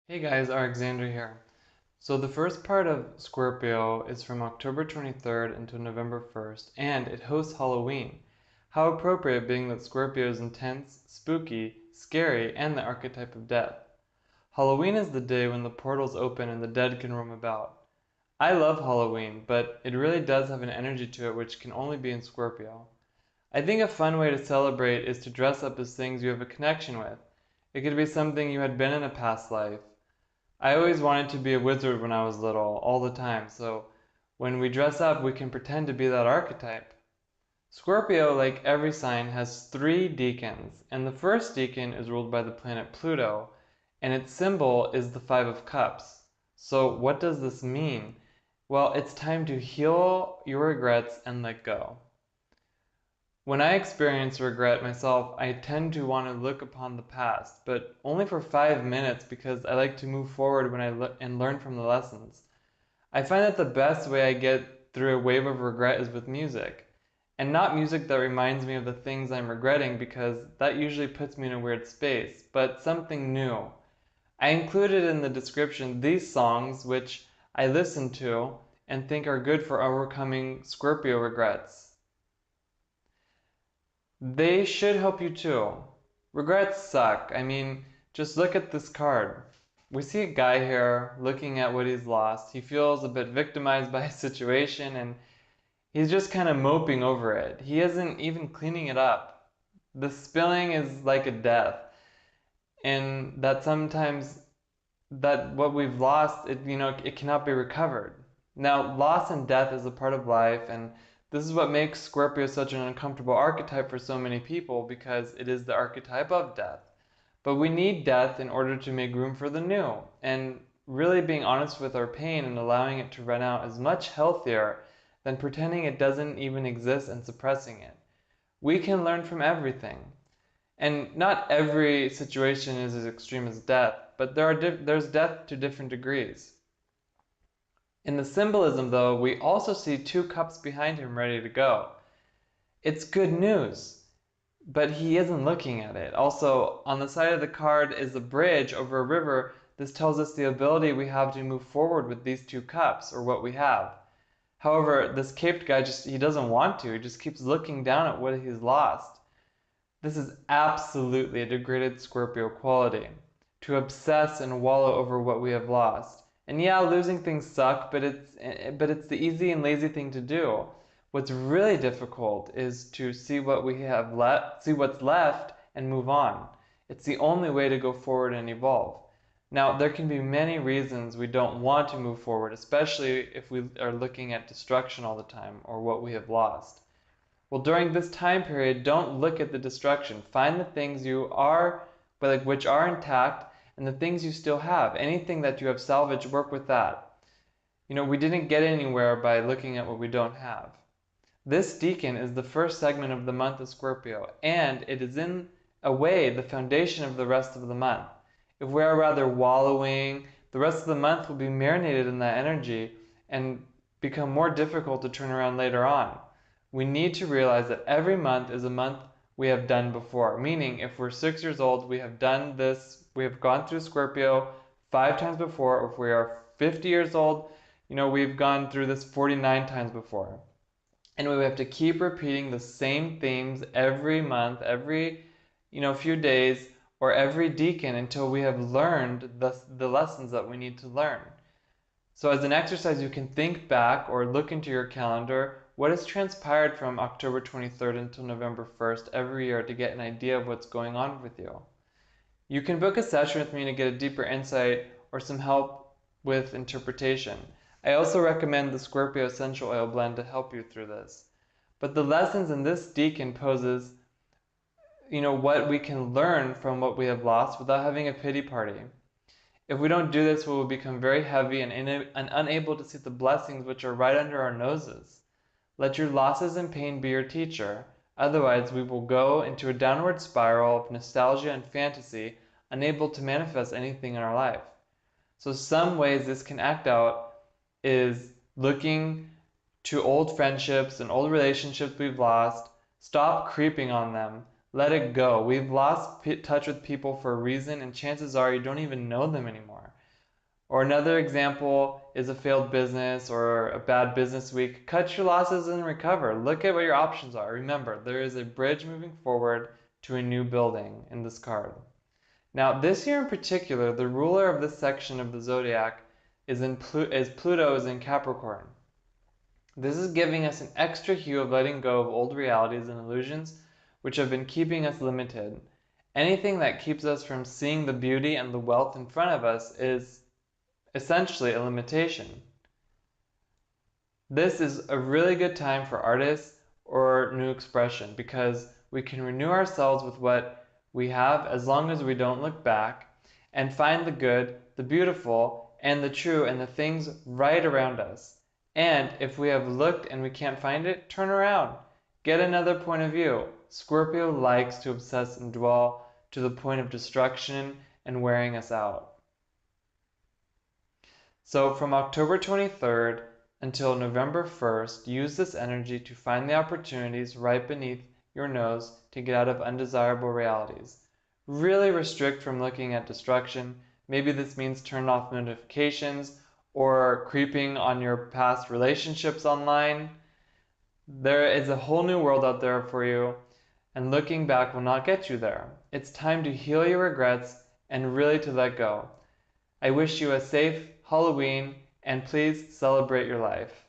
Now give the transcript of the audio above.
Hey guys, Alexander here. So the first part of Scorpio is from October 23rd until November 1st, and it hosts Halloween. How appropriate, being that Scorpio is intense, spooky, scary, and the archetype of death. Halloween is the day when the portals open and the dead can roam about. I love Halloween, but it really does have an energy to it which can only be in Scorpio. I think a fun way to celebrate is to dress up as things you have a connection with. It could be something you had been in a past life. I always wanted to be a wizard when I was little, all the time, so when we dress up, we can pretend to be that archetype. Scorpio, like every sign, has three decans, and the first decan is ruled by the planet Pluto, and its symbol is the Five of Cups. So, what does this mean? Well, it's time to heal your regrets and let go. When I experience regret myself, I tend to want to look upon the past, but only for 5 minutes because I like to move forward when and learn from the lessons. I find that the best way I get through a wave of regret is with music, and not music that reminds me of the things I'm regretting because that usually puts me in a weird space, but something new. I included in the description these songs which I listen to and think are good for overcoming Scorpio regrets. They should help you too. Regrets suck. I mean, just look at this card. We see a guy here looking at what he's lost. He feels a bit victimized by his situation and he's just kind of moping over it. He isn't even cleaning it up. The spilling is like a death, and that sometimes that what we've lost, it cannot be recovered. Now, loss and death is a part of life, and this is what makes Scorpio such an uncomfortable archetype for so many people because it is the archetype of death. But we need death in order to make room for the new, and really being honest with our pain and allowing it to run out is much healthier than pretending it doesn't even exist and suppressing it. We can learn from everything. And not every situation is as extreme as death, but there's death to different degrees. In the symbolism, though, we also see two cups behind him ready to go. It's good news, but he isn't looking at it. Also, on the side of the card is a bridge over a river. This tells us the ability we have to move forward with these two cups, or what we have. However, this caped guy he doesn't want to. He just keeps looking down at what he's lost. This is absolutely a degraded Scorpio quality, to obsess and wallow over what we have lost. And yeah, losing things suck, but it's the easy and lazy thing to do. What's really difficult is to see what we have left, see what's left, and move on. It's the only way to go forward and evolve. Now, there can be many reasons we don't want to move forward, especially if we are looking at destruction all the time or what we have lost. Well, during this time period, don't look at the destruction. Find the things which are intact, and the things you still have. Anything that you have salvaged, work with that. We didn't get anywhere by looking at what we don't have. This decan is the first segment of the month of Scorpio, and it is in a way the foundation of the rest of the month. If we are rather wallowing, the rest of the month will be marinated in that energy and become more difficult to turn around later on. We need to realize that every month is a month we have done before. Meaning, if we're 6 years old, we have done this, we have gone through Scorpio 5 times before. Or if we are 50 years old, we've gone through this 49 times before. And we have to keep repeating the same themes every month, every few days, or every decan until we have learned the lessons that we need to learn. So as an exercise, you can think back or look into your calendar what has transpired from October 23rd until November 1st every year to get an idea of what's going on with you. You can book a session with me to get a deeper insight or some help with interpretation. I also recommend the Scorpio Essential Oil Blend to help you through this. But the lessons in this decan poses, what we can learn from what we have lost without having a pity party. If we don't do this, we will become very heavy and unable to see the blessings which are right under our noses. Let your losses and pain be your teacher. Otherwise, we will go into a downward spiral of nostalgia and fantasy, unable to manifest anything in our life. So some ways this can act out is looking to old friendships and old relationships we've lost. Stop creeping on them. Let it go. We've lost touch with people for a reason, and chances are you don't even know them anymore. Or another example is a failed business or a bad business week. Cut your losses and recover. Look at what your options are. Remember, there is a bridge moving forward to a new building in this card. Now, this year in particular, the ruler of this section of the zodiac is Pluto is in Capricorn. This is giving us an extra hue of letting go of old realities and illusions which have been keeping us limited. Anything that keeps us from seeing the beauty and the wealth in front of us is essentially a limitation. This is a really good time for artists or new expression because we can renew ourselves with what we have as long as we don't look back and find the good, the beautiful, and the true and the things right around us. And if we have looked and we can't find it, turn around. Get another point of view. Scorpio likes to obsess and dwell to the point of destruction and wearing us out. So from October 23rd until November 1st, use this energy to find the opportunities right beneath your nose to get out of undesirable realities. Really restrict from looking at destruction. Maybe this means turn off notifications or creeping on your past relationships online. There is a whole new world out there for you, and looking back will not get you there. It's time to heal your regrets and really to let go. I wish you a safe Halloween, and please celebrate your life.